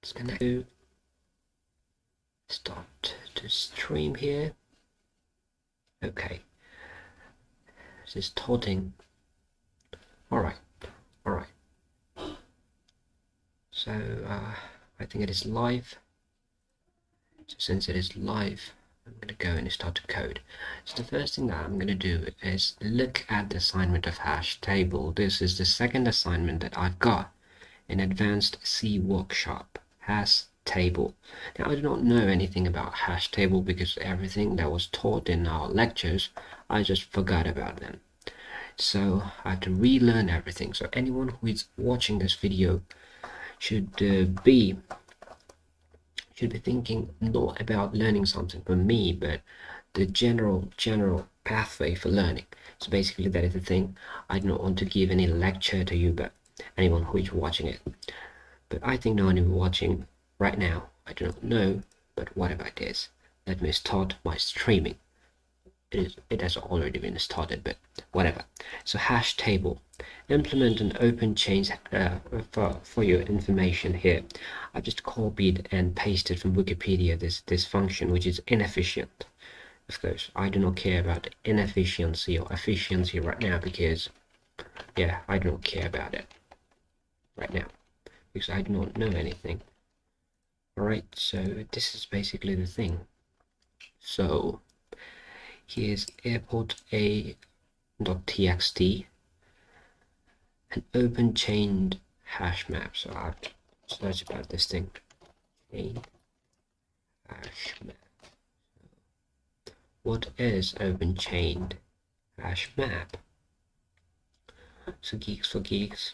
Just gonna do start to stream here. Okay, this is todding. All right. So I think it is live. So since it is live, I'm gonna go and start to code. So the first thing that I'm gonna do is look at the assignment of hash table. This is the second assignment that I've got in Advanced C Workshop. Hash table. Now I do not know anything about hash table because everything that was taught in our lectures, I just forgot about them. So I have to relearn everything. So anyone who is watching this video should be thinking not about learning something from me, but the general pathway for learning. So basically that is the thing. I do not want to give any lecture to you, but anyone who is watching it. But I think no one is watching right now. I do not know, but whatever it is, let me start my streaming. It has already been started, but whatever. So hash table. Implement an open chain for your information here. I've just copied and pasted from Wikipedia this function, which is inefficient. Of course, I do not care about inefficiency or efficiency right now because, yeah, I do not care about it right now because I do not know anything. Alright, so this is basically the thing. So here's airport a.txt, an open chained hash map. So I've searched about this thing. Chain hash map. What is open chained hash map? So geeks for geeks.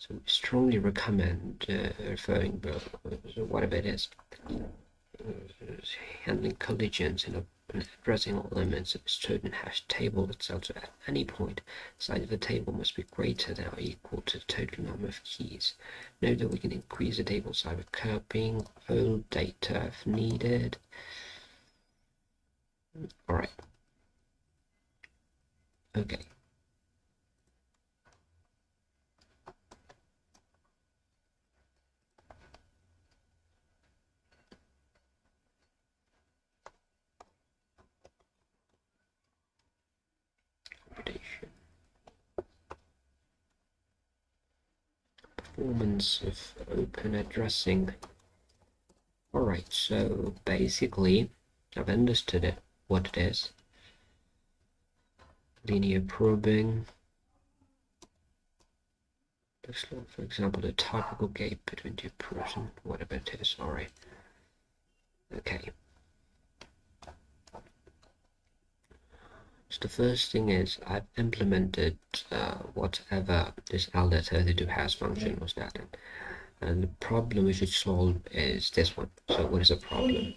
So strongly recommend referring both whatever it is. Handling collisions and addressing all elements of a certain hash table itself. So at any point, the size of the table must be greater than or equal to the total number of keys. Note that we can increase the table size by copying old data if needed. Alright. Okay. Performance of open addressing. Alright, so basically I've understood it, what it is. Linear probing. Looks like, for example, the typical gate between two person, whatever it is, alright. Okay. So the first thing is I've implemented whatever this elder32 has function was that. And the problem we should solve is this one. So what is the problem?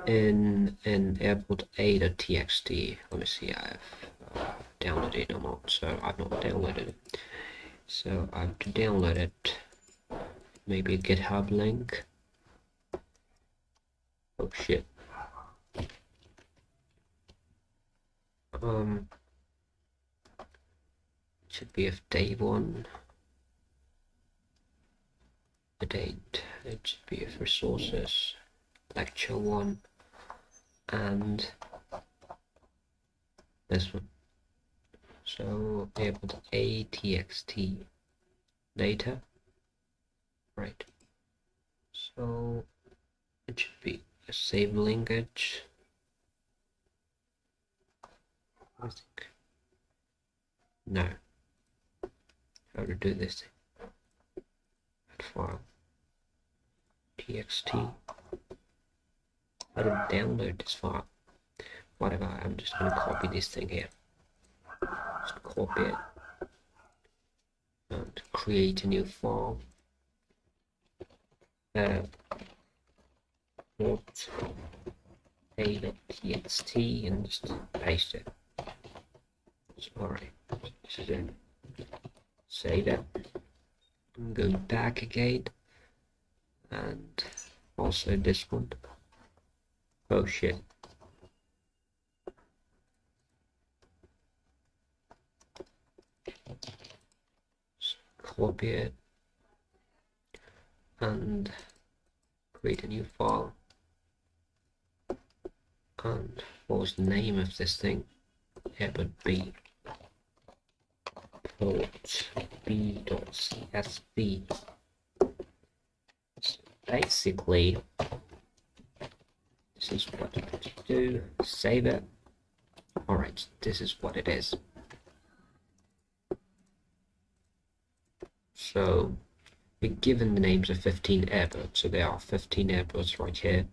In airport a.txt, let me see, I've downloaded it or not, so I've not downloaded it. So I have to download it, maybe a GitHub link. Oh shit. Should be of day one. The date, it should be of resources, lecture one, and this one. So airport a.txt data, right? So it should be a save linkage. I think no. How to do this thing? Add file txt. How to download this file? Whatever. I'm just gonna copy this thing here. Just copy it and create a new file. What a.txt and just paste it. Alright, this is it. Save it. I'm going back again, and also this one. Oh shit. Just copy it. and create a new file. And what was the name of this thing? Airport B. Port b.csv. So basically, this is what I have to do. Save it. Alright, this is what it is. So we're given the names of 15 airports. So there are 15 airports right here.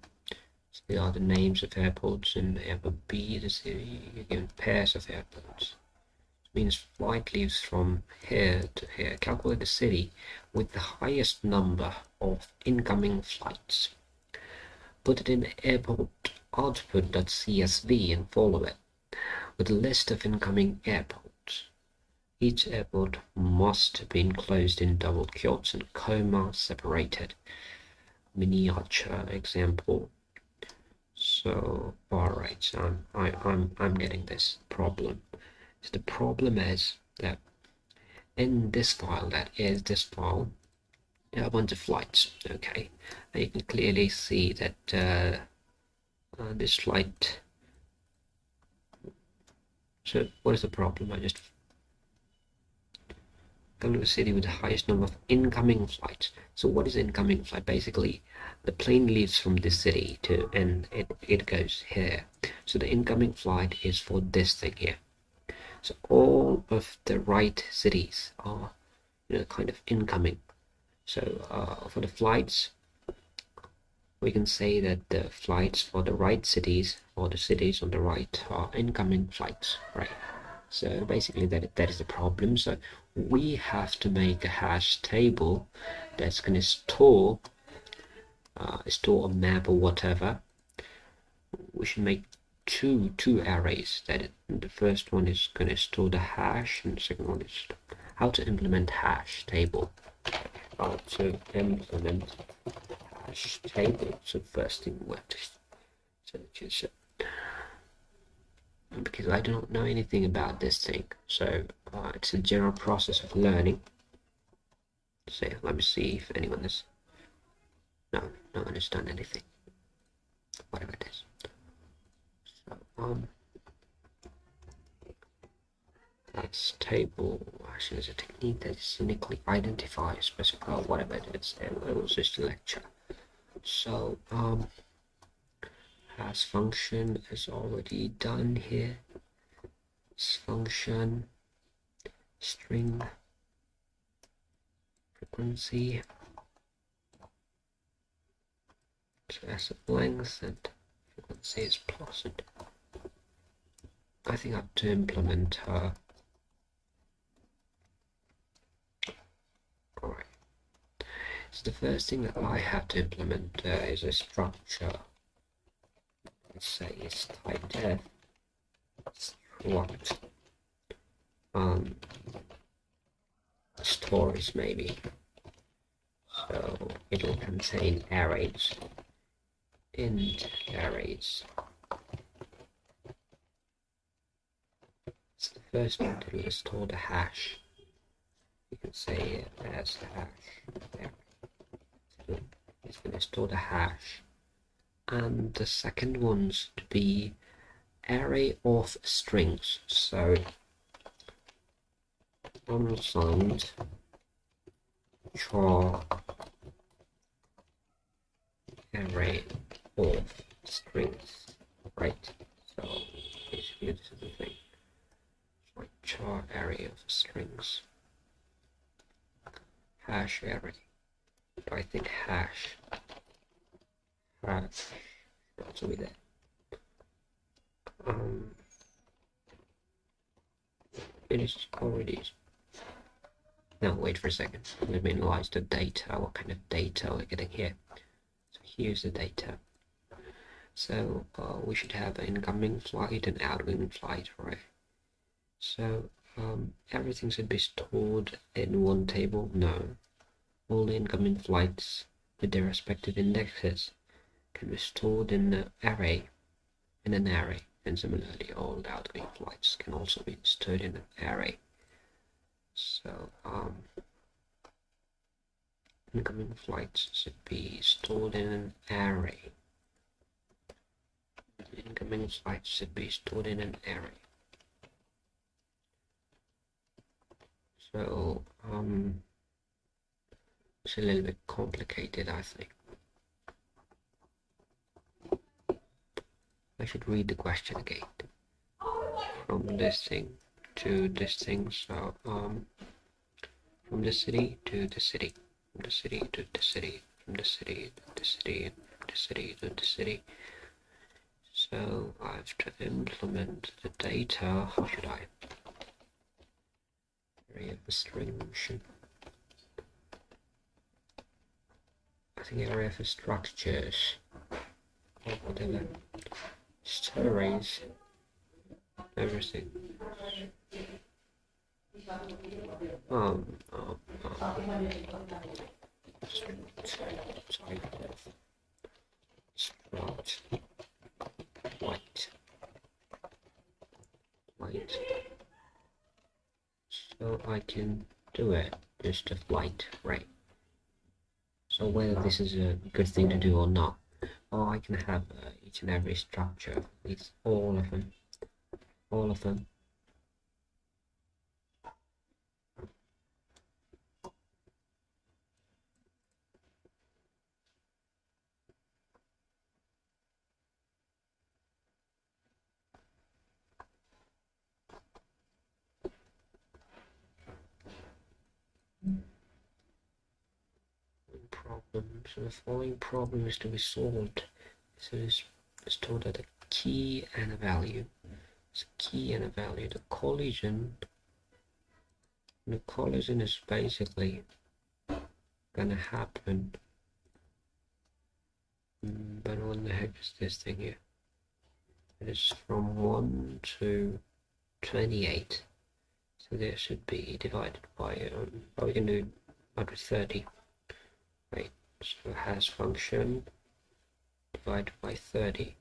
So they are the names of airports in airport B, the city. You're given pairs of airports. It means flight leaves from here to here. Calculate the city with the highest number of incoming flights. Put it in airport output.csv and follow it with a list of incoming airports. Each airport must be enclosed in double quotes and comma separated. Miniature example. So alright, so I'm getting this problem. So the problem is that in this file, that is this file, there are a bunch of flights. Okay, and you can clearly see that this flight. So what is the problem? I just come to the city with the highest number of incoming flights. So what is incoming flight? Basically, the plane leaves from this city and it goes here. So the incoming flight is for this thing here. So all of the right cities are, kind of incoming. So for the flights, we can say that the flights for the right cities, or the cities on the right, are incoming flights, right? So basically that is the problem. So we have to make a hash table that's going to store a map or whatever. We should make two arrays. The first one is going to store the hash, and the second one is how to implement hash table. How to implement hash table. So first thing we have to search it. Because I don't know anything about this thing, so it's a general process of learning. So let me see if anyone has. No one has done anything. Whatever it is. So that's table. Actually, there's a technique that is uniquely identifies, specify whatever it is, and it was just a lecture. So has function is already done here. This function string frequency, so as a length and frequency is plus. And I think I have to implement her. Alright. So the first thing that I have to implement is a structure. Let's say it's type def struct stories maybe. So it will contain arrays, int arrays. So the first one to store the hash. You can say it as hash. So it's going to store the hash. And the second one's to be array of strings. So unsigned char array of strings, right? So basically this is the thing. Like char array of strings. Hash array. Do I think hash should also be there. It is already. Now wait for a second. Let me analyze the data. What kind of data we're getting here? So here's the data. So we should have an incoming flight and outgoing flight, right? So everything should be stored in one table. No, all the incoming flights with their respective indexes can be stored in an array, and similarly all the outgoing flights can also be stored in an array. So incoming flights should be stored in an array. Incoming flights should be stored in an array. So it's a little bit complicated, I think. I should read the question again. From this thing to this thing, so from the city to the city, from the city to the city, from the city to the city, from the city to the city. So I have to implement the data. How should I? Area of restriction. I think area for structures or whatever. Arrays. Everything. Struct white. So I can do it just a flight, right? So whether this is a good thing to do or not, or I can have each and every structure, it's all of them. Problem. So the following problem is to be solved. So it's stored at a key and a value. It's a key and a value. The collision is basically gonna happen. But what the heck is this thing here? It is from 1 to 28. So there should be divided by, we can do 130. Right, so has function divided by 30.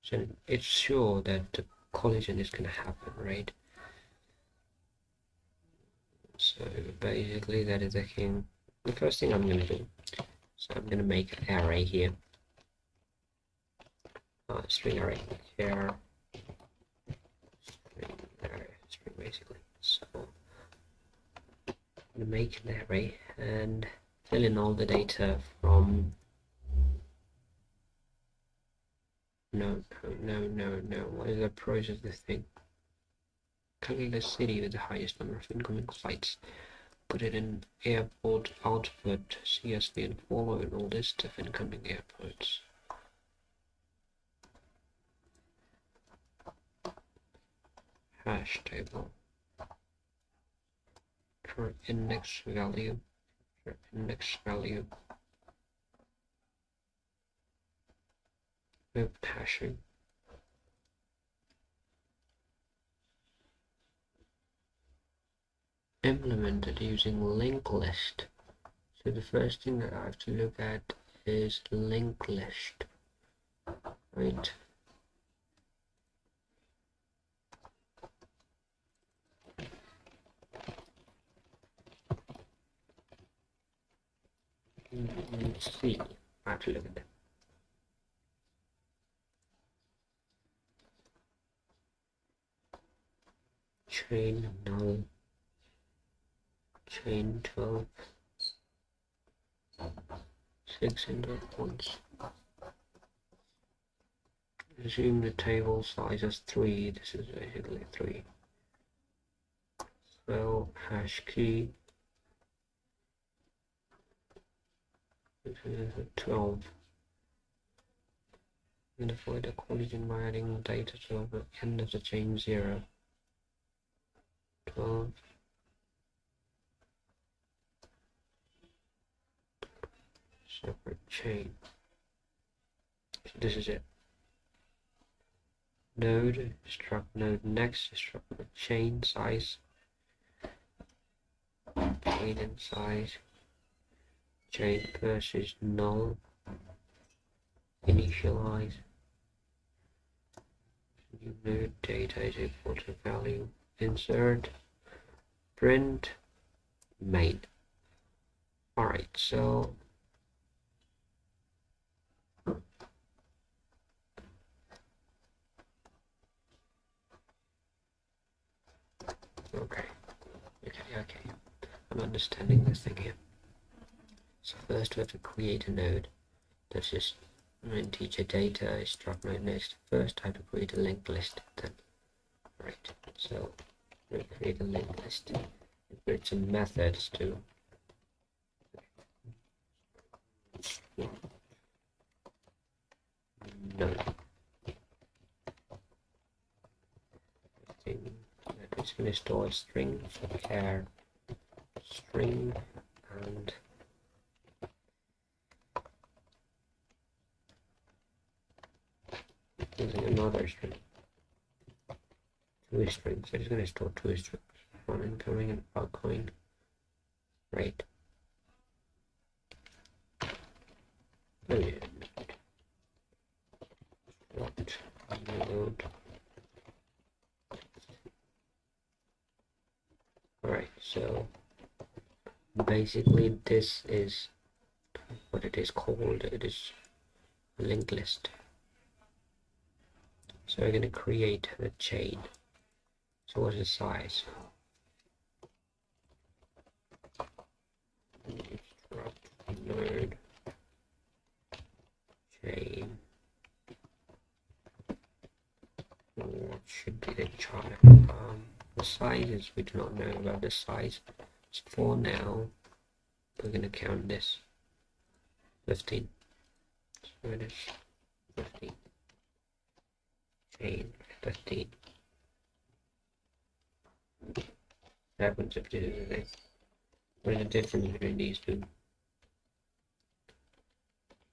So it's sure that the collision is going to happen, right? So basically that is the first thing I'm going to do. So I'm going to make an array here. String array here. String basically. So I'm going to make an array and fill in all the data from no, what is the approach of this thing? Calculate the city with the highest number of incoming flights. Put it in airport output CSV and follow in all list of incoming airports. Hash table for index value. With hashing. Implemented using linked list. So the first thing that I have to look at is linked list, right? Let's see. I have to look at that. Chain null. Chain 12. 6 input points. Assume the table size is 3. This is basically 3. So hash key. This is a 12. And avoid the collision by adding data to the end of the chain 0. 12. Separate chain. So this is it. Node, struct node next, struct chain size, chain and size, chain versus null, initialize, new node data is equal to value, insert, print main. All right, so okay, I'm understanding this thing here. So first we have to create a node. That's just integer data is struct node next. First I have to create a linked list then. Right, so we create a linked list. Create some methods too. Node. It's going to store a string, so char string and using another string. Two strings. So it's going to store two strings. One incoming and outgoing. Right. Oh yeah. What? Node. Alright, so basically this is what it is called. It is a linked list. So we're going to create a chain. So what's the size? Struct node chain. What should be the chart? The sizes we do not know about the size. So for now, we're going to count this 15. So it is 15. Chain 15. Happens if this is this. What is the difference between these two?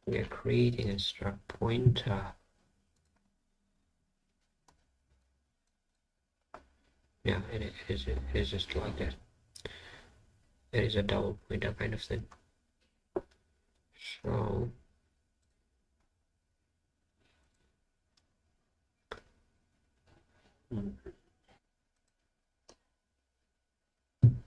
We are creating a struct pointer. Yeah, it is just like that. It is a double pointer kind of thing. So